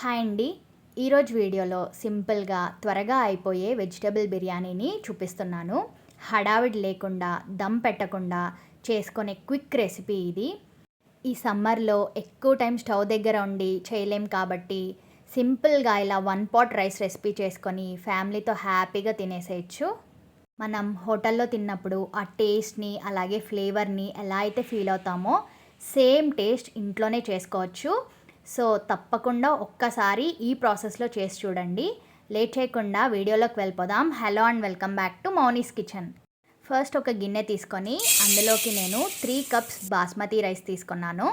Hi అండి. ఈరోజు వీడియోలో సింపుల్గా త్వరగా అయిపోయే వెజిటబుల్ బిర్యానీని చూపిస్తున్నాను. హడావిడి లేకుండా దమ్ పెట్టకుండా చేసుకునే క్విక్ రెసిపీ ఇది. ఈ సమ్మర్లో ఎక్కువ టైం స్టవ్ దగ్గర ఉండి చేయలేం కాబట్టి సింపుల్గా ఇలా 1 పాట్ రైస్ రెసిపీ చేసుకొని ఫ్యామిలీతో హ్యాపీగా తినేసేయచ్చు. మనం హోటల్లో తిన్నప్పుడు ఆ టేస్ట్ని అలాగే ఫ్లేవర్ని ఎలా అయితే ఫీల్ అవుతామో సేమ్ టేస్ట్ ఇంట్లోనే చేసుకోవచ్చు. సో తప్పకుండా ఒక్కసారి ఈ ప్రాసెస్లో చేసి చూడండి. లేట్ చేయకుండా వీడియోలోకి వెళ్ళిపోదాం. Hello and welcome back to Mouni's kitchen. First ఒక గిన్నె తీసుకొని అందులోకి నేను 3 కప్స్ బాస్మతి రైస్ తీసుకున్నాను.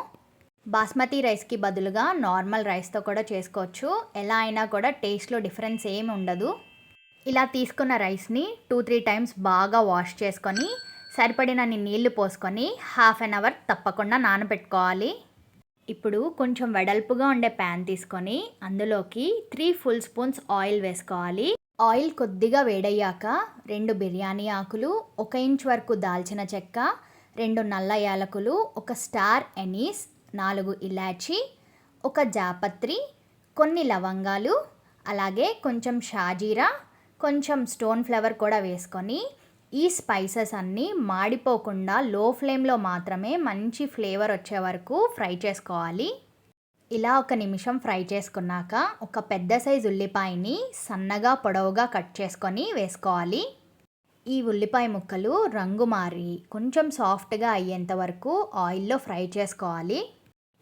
బాస్మతి రైస్కి బదులుగా నార్మల్ రైస్తో కూడా చేసుకోవచ్చు. ఎలా అయినా కూడా టేస్ట్లో డిఫరెన్స్ ఏమి ఉండదు. ఇలా తీసుకున్న రైస్ని 2-3 టైమ్స్ బాగా వాష్ చేసుకొని సరిపడినన్ని నీళ్లు పోసుకొని హాఫ్ అన్ అవర్ తప్పకుండా నానబెట్టుకోవాలి. ఇప్పుడు కొంచెం వెడల్పుగా ఉండే ప్యాన్ తీసుకొని అందులోకి 3 ఫుల్ స్పూన్స్ ఆయిల్ వేసుకోవాలి. ఆయిల్ కొద్దిగా వేడయ్యాక 2 బిర్యానీ ఆకులు, 1 ఇంచ్ వరకు దాల్చిన చెక్క, 2 నల్ల యాలకులు, 1 స్టార్ ఎనీస్, 4 ఇలాచి, 1 జాపత్రి, కొన్ని లవంగాలు, అలాగే కొంచెం షాజీరా, కొంచెం స్టోన్ ఫ్లవర్ కూడా వేసుకొని ఈ స్పైసెస్ అన్నీ మాడిపోకుండా లో ఫ్లేమ్లో మాత్రమే మంచి ఫ్లేవర్ వచ్చే వరకు ఫ్రై చేసుకోవాలి. ఇలా 1 నిమిషం ఫ్రై చేసుకున్నాక ఒక పెద్ద సైజు ఉల్లిపాయని సన్నగా పొడవుగా కట్ చేసుకొని వేసుకోవాలి. ఈ ఉల్లిపాయ ముక్కలు రంగు మారి కొంచెం సాఫ్ట్గా అయ్యేంత వరకు ఆయిల్లో ఫ్రై చేసుకోవాలి.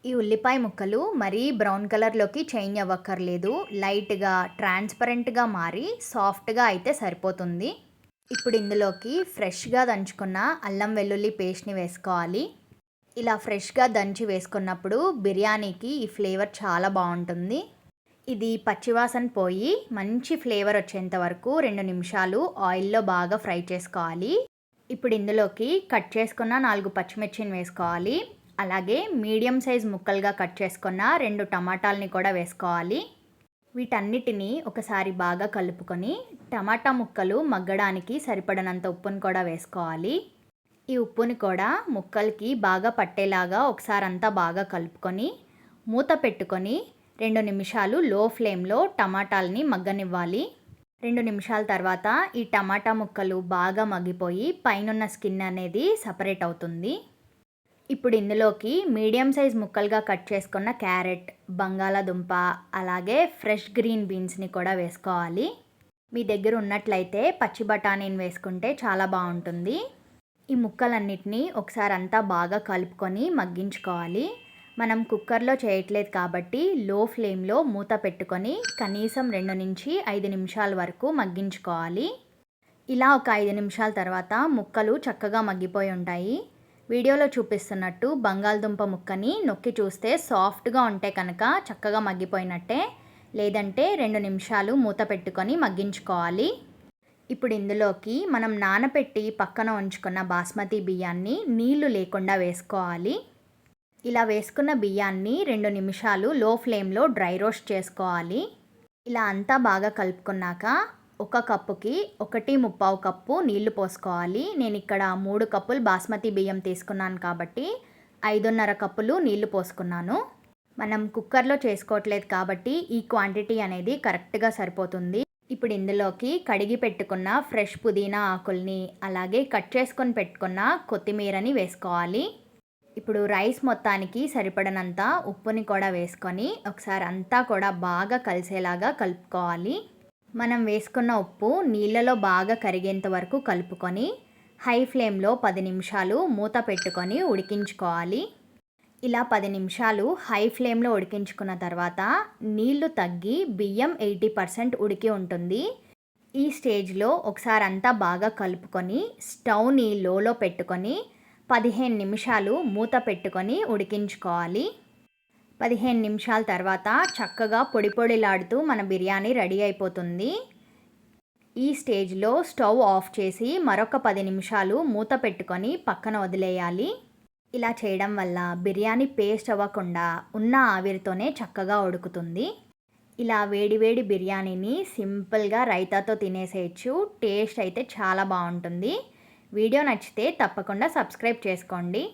ఈ ఉల్లిపాయ ముక్కలు మరీ బ్రౌన్ కలర్లోకి చేంజ్ అవ్వక్కర్లేదు. లైట్గా ట్రాన్స్పరెంట్గా మారి సాఫ్ట్గా అయితే సరిపోతుంది. ఇప్పుడు ఇందులోకి ఫ్రెష్గా దంచుకున్న అల్లం వెల్లుల్లి పేస్ట్ని వేసుకోవాలి. ఇలా ఫ్రెష్గా దంచి వేసుకున్నప్పుడు బిర్యానీకి ఈ ఫ్లేవర్ చాలా బాగుంటుంది. ఇది పచ్చివాసన పోయి మంచి ఫ్లేవర్ వచ్చేంత వరకు 2 నిమిషాలు ఆయిల్లో బాగా ఫ్రై చేసుకోవాలి. ఇప్పుడు ఇందులోకి కట్ చేసుకున్న 4 పచ్చిమిర్చిని వేసుకోవాలి. అలాగే మీడియం సైజ్ ముక్కలుగా కట్ చేసుకున్న 2 టమాటాలని కూడా వేసుకోవాలి. వీటన్నిటిని ఒకసారి బాగా కలుపుకొని టమాటా ముక్కలు మగ్గడానికి సరిపడనంత ఉప్పును కూడా వేసుకోవాలి. ఈ ఉప్పుని కూడా ముక్కలకి బాగా పట్టేలాగా ఒకసారి అంతా బాగా కలుపుకొని మూత పెట్టుకొని 2 నిమిషాలు లో ఫ్లేమ్లో టమాటాలని మగ్గనివ్వాలి. 2 నిమిషాల తర్వాత ఈ టమాటా ముక్కలు బాగా మగ్గిపోయి పైనున్న స్కిన్ అనేది సపరేట్ అవుతుంది. ఇప్పుడు ఇందులోకి మీడియం సైజ్ ముక్కలుగా కట్ చేసుకున్న క్యారెట్, బంగాళాదుంప, అలాగే ఫ్రెష్ గ్రీన్ బీన్స్ని కూడా వేసుకోవాలి. మీ దగ్గర ఉన్నట్లయితే పచ్చి బఠానీని వేసుకుంటే చాలా బాగుంటుంది. ఈ ముక్కలన్నిటినీ ఒకసారి అంతా బాగా కలుపుకొని మగ్గించుకోవాలి. మనం కుక్కర్లో చేయట్లేదు కాబట్టి లో ఫ్లేమ్లో మూత పెట్టుకొని కనీసం 2 నుంచి 5 నిమిషాల వరకు మగ్గించుకోవాలి. ఇలా ఒక 5 నిమిషాల తర్వాత ముక్కలు చక్కగా మగ్గిపోయి ఉంటాయి. వీడియోలో చూపిస్తున్నట్టు బంగాళదుంప ముక్కని నొక్కి చూస్తే సాఫ్ట్గా ఉంటే కనుక చక్కగా మగ్గిపోయినట్టే, లేదంటే 2 నిమిషాలు మూత పెట్టుకొని మగ్గించుకోవాలి. ఇప్పుడు ఇందులోకి మనం నానబెట్టి పక్కన ఉంచుకున్న బాస్మతి బియ్యాన్ని నీళ్లు లేకుండా వేసుకోవాలి. ఇలా వేసుకున్న బియ్యాన్ని 2 నిమిషాలు లో ఫ్లేమ్లో డ్రై రోస్ట్ చేసుకోవాలి. ఇలా అంతా బాగా కలుపుకున్నాక 1 కప్పుకి 1.25 కప్పు నీళ్లు పోసుకోవాలి. నేను ఇక్కడ 3 కప్పులు బాస్మతి బియ్యం తీసుకున్నాను కాబట్టి 5.5 కప్పులు నీళ్లు పోసుకున్నాను. మనం కుక్కర్లో చేసుకోవట్లేదు కాబట్టి ఈ క్వాంటిటీ అనేది కరెక్ట్గా సరిపోతుంది. ఇప్పుడు ఇందులోకి కడిగి పెట్టుకున్న ఫ్రెష్ పుదీనా ఆకుల్ని అలాగే కట్ చేసుకొని పెట్టుకున్న కొత్తిమీరని వేసుకోవాలి. ఇప్పుడు రైస్ మొత్తానికి సరిపడనంత ఉప్పుని కూడా వేసుకొని ఒకసారి అంతా కూడా బాగా కలిసేలాగా కలుపుకోవాలి. మనం వేసుకున్న ఉప్పు నీళ్ళలో బాగా కరిగేంత వరకు కలుపుకొని హై ఫ్లేమ్లో 10 నిమిషాలు మూత పెట్టుకొని ఉడికించుకోవాలి. ఇలా 10 నిమిషాలు హై ఫ్లేమ్లో ఉడికించుకున్న తర్వాత నీళ్లు తగ్గి బియ్యం 80% ఉడికి ఉంటుంది. ఈ స్టేజ్లో ఒకసారి అంతా బాగా కలుపుకొని స్టవ్ని లోలో పెట్టుకొని 15 నిమిషాలు మూత పెట్టుకొని ఉడికించుకోవాలి. 15 నిమిషాల తర్వాత చక్కగా పొడి పొడిలాడుతూ మన బిర్యానీ రెడీ అయిపోతుంది. ఈ స్టేజ్లో స్టవ్ ఆఫ్ చేసి మరొక 10 నిమిషాలు మూత పెట్టుకొని పక్కన వదిలేయాలి. ఇలా చేయడం వల్ల బిర్యానీ పేస్ట్ అవ్వకుండా ఉన్న ఆవిరితోనే చక్కగా ఉడుకుతుంది. ఇలా వేడివేడి బిర్యానీని సింపుల్గా రైతాతో తినేసేయచ్చు. టేస్ట్ అయితే చాలా బాగుంటుంది. వీడియో నచ్చితే తప్పకుండా సబ్స్క్రైబ్ చేసుకోండి.